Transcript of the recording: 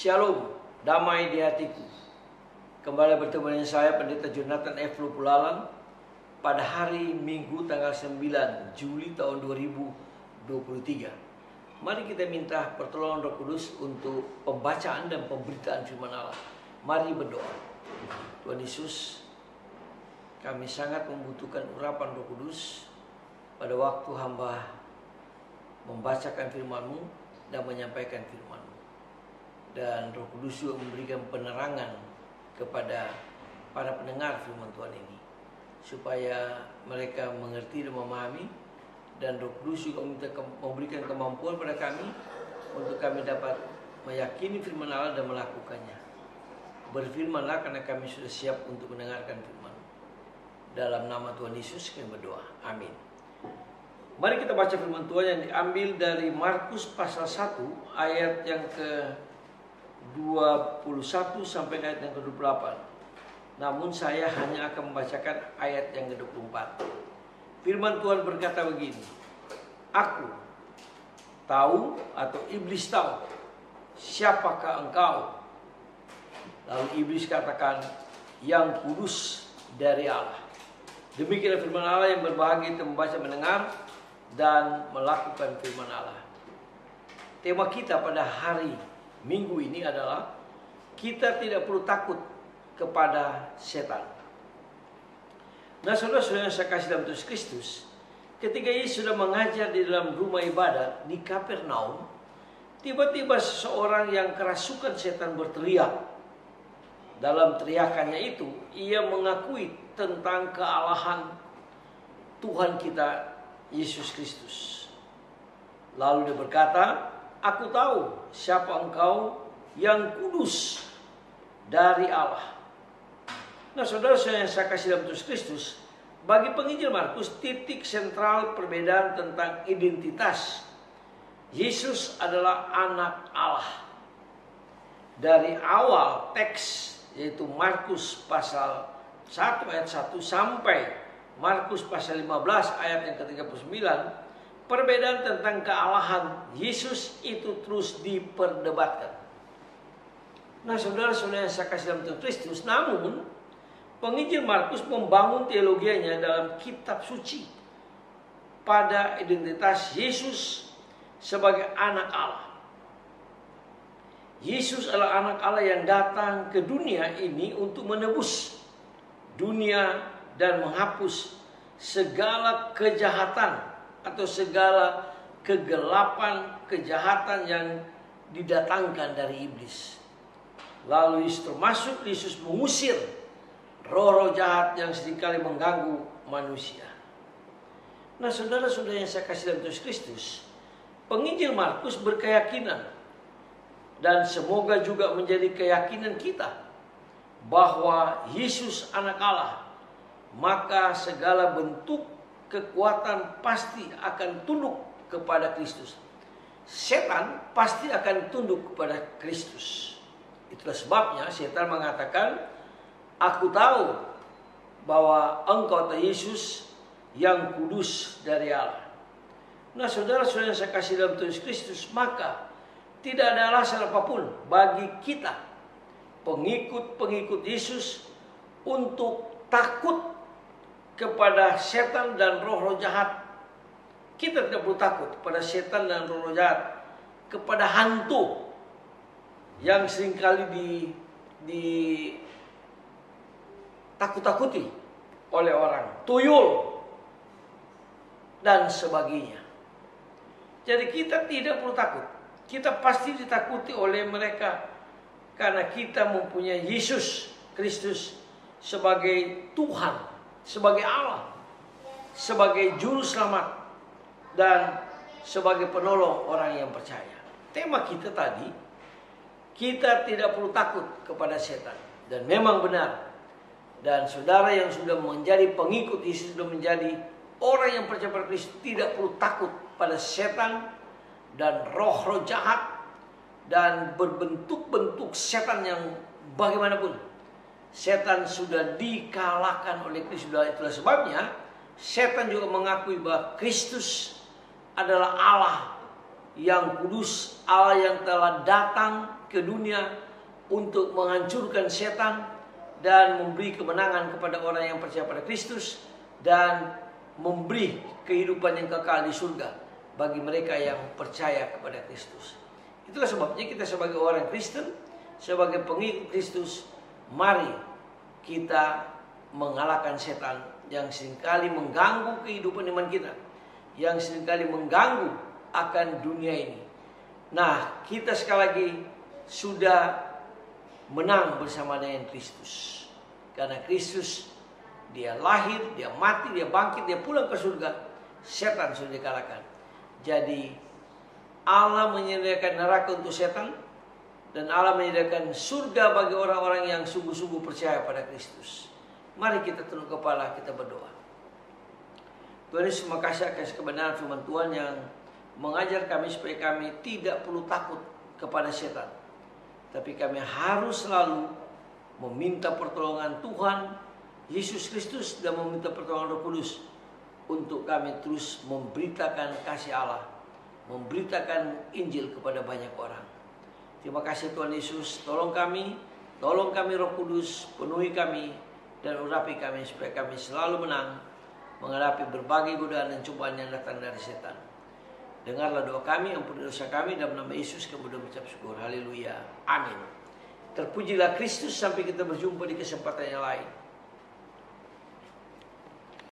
Shalom, damai di hatiku. Kembali bertemu dengan saya Pendeta Jonathan F. Lupulalang pada hari Minggu tanggal 9 Juli tahun 2023. Mari kita minta pertolongan Roh Kudus untuk pembacaan dan pemberitaan firman Allah. Mari berdoa. Tuhan Yesus, kami sangat membutuhkan urapan Roh Kudus pada waktu hamba membacakan firman-Mu dan menyampaikan firman-Mu. Dan Roh Kudus juga memberikan penerangan kepada para pendengar firman Tuhan ini, supaya mereka mengerti dan memahami. Dan Roh Kudus juga memberikan kemampuan pada kami untuk kami dapat meyakini firman Allah dan melakukannya. Berfirmanlah karena kami sudah siap untuk mendengarkan firman. Dalam nama Tuhan Yesus kami berdoa. Amin. Mari kita baca firman Tuhan yang diambil dari Markus pasal 1 ayat yang ke-21 sampai ayat yang ke-28. Namun saya hanya akan membacakan ayat yang ke-24. Firman Tuhan berkata begini. Aku tahu atau iblis tahu siapakah engkau. Lalu iblis katakan, yang kudus dari Allah. Demikianlah firman Allah yang berbahagia itu membaca, mendengar dan melakukan firman Allah. Tema kita pada hari Minggu ini adalah kita tidak perlu takut kepada setan. Nah, saudara-saudara yang saya kasih dalam Tuhan Kristus, ketika Yesus sudah mengajar di dalam rumah ibadat di Kapernaum, tiba-tiba seseorang yang kerasukan setan berteriak. Dalam teriakannya itu, ia mengakui tentang kealahan Tuhan kita Yesus Kristus. Lalu dia berkata, aku tahu siapa engkau, yang kudus dari Allah. Nah, saudara-saudara yang saya kasih dalam Tuhan Kristus, bagi penginjil Markus, titik sentral perbedaan tentang identitas Yesus adalah anak Allah. Dari awal teks, yaitu Markus pasal 1 ayat 1 sampai Markus pasal 15 ayat yang ke-39, perbedaan tentang kealahan Yesus itu terus diperdebatkan. Nah, saudara-saudara yang saya kasih dalam Tuhan Kristus, namun penginjil Markus membangun teologianya dalam kitab suci pada identitas Yesus sebagai anak Allah. Yesus adalah anak Allah yang datang ke dunia ini untuk menebus dunia dan menghapus segala kejahatan atau segala kegelapan, kejahatan yang didatangkan dari iblis. Lalu termasuk Yesus mengusir roh-roh jahat yang seringkali mengganggu manusia. Nah, saudara-saudara yang saya kasih dalam Tuhan Kristus, penginjil Markus berkeyakinan, dan semoga juga menjadi keyakinan kita, bahwa Yesus anak Allah, maka segala bentuk kekuatan pasti akan tunduk kepada Kristus. Setan pasti akan tunduk kepada Kristus. Itulah sebabnya setan mengatakan, aku tahu bahwa engkau Yesus yang kudus dari Allah. Nah, saudara-saudara yang saya kasih dalam Tuhan Kristus, maka tidak ada alasan apapun bagi kita, pengikut-pengikut Yesus, untuk takut kepada setan dan roh-roh jahat. Kita tidak perlu takut kepada setan dan roh-roh jahat, kepada hantu yang seringkali ditakut-takuti oleh orang, tuyul dan sebagainya. Jadi kita tidak perlu takut. Kita pasti ditakuti oleh mereka karena kita mempunyai Yesus Kristus sebagai Tuhan, sebagai Allah, sebagai juru selamat, dan sebagai penolong orang yang percaya. Tema kita tadi, kita tidak perlu takut kepada setan. Dan memang benar. Dan saudara yang sudah menjadi pengikut Yesus, sudah menjadi orang yang percaya pada Kristus, tidak perlu takut pada setan dan roh-roh jahat dan berbentuk-bentuk setan yang bagaimanapun. Setan sudah dikalahkan oleh Kristus. Itulah sebabnya setan juga mengakui bahwa Kristus adalah Allah yang kudus, Allah yang telah datang ke dunia untuk menghancurkan setan dan memberi kemenangan kepada orang yang percaya pada Kristus dan memberi kehidupan yang kekal di surga bagi mereka yang percaya kepada Kristus. Itulah sebabnya kita sebagai orang Kristen, sebagai pengikut Kristus, mari kita mengalahkan setan yang seringkali mengganggu kehidupan iman kita, yang seringkali mengganggu akan dunia ini. Nah, kita sekali lagi sudah menang bersama dengan Kristus. Karena Kristus, dia lahir, dia mati, dia bangkit, dia pulang ke surga. Setan sudah dikalahkan. Jadi Allah menyediakan neraka untuk setan, dan Allah menyediakan surga bagi orang-orang yang sungguh-sungguh percaya pada Kristus. Mari kita tunduk kepala, kita berdoa. Tuhan Yesus, terima kasih atas kebenaran firman Tuhan yang mengajar kami supaya kami tidak perlu takut kepada setan, tapi kami harus selalu meminta pertolongan Tuhan Yesus Kristus dan meminta pertolongan Roh Kudus untuk kami terus memberitakan kasih Allah, memberitakan Injil kepada banyak orang. Terima kasih Tuhan Yesus, tolong kami Roh Kudus, penuhi kami dan urapi kami supaya kami selalu menang menghadapi berbagai godaan dan cobaan yang datang dari setan. Dengarlah doa kami, ampuni dosa kami, dalam nama Yesus kami mengucap syukur. Haleluya. Amin. Terpujilah Kristus, sampai kita berjumpa di kesempatan yang lain.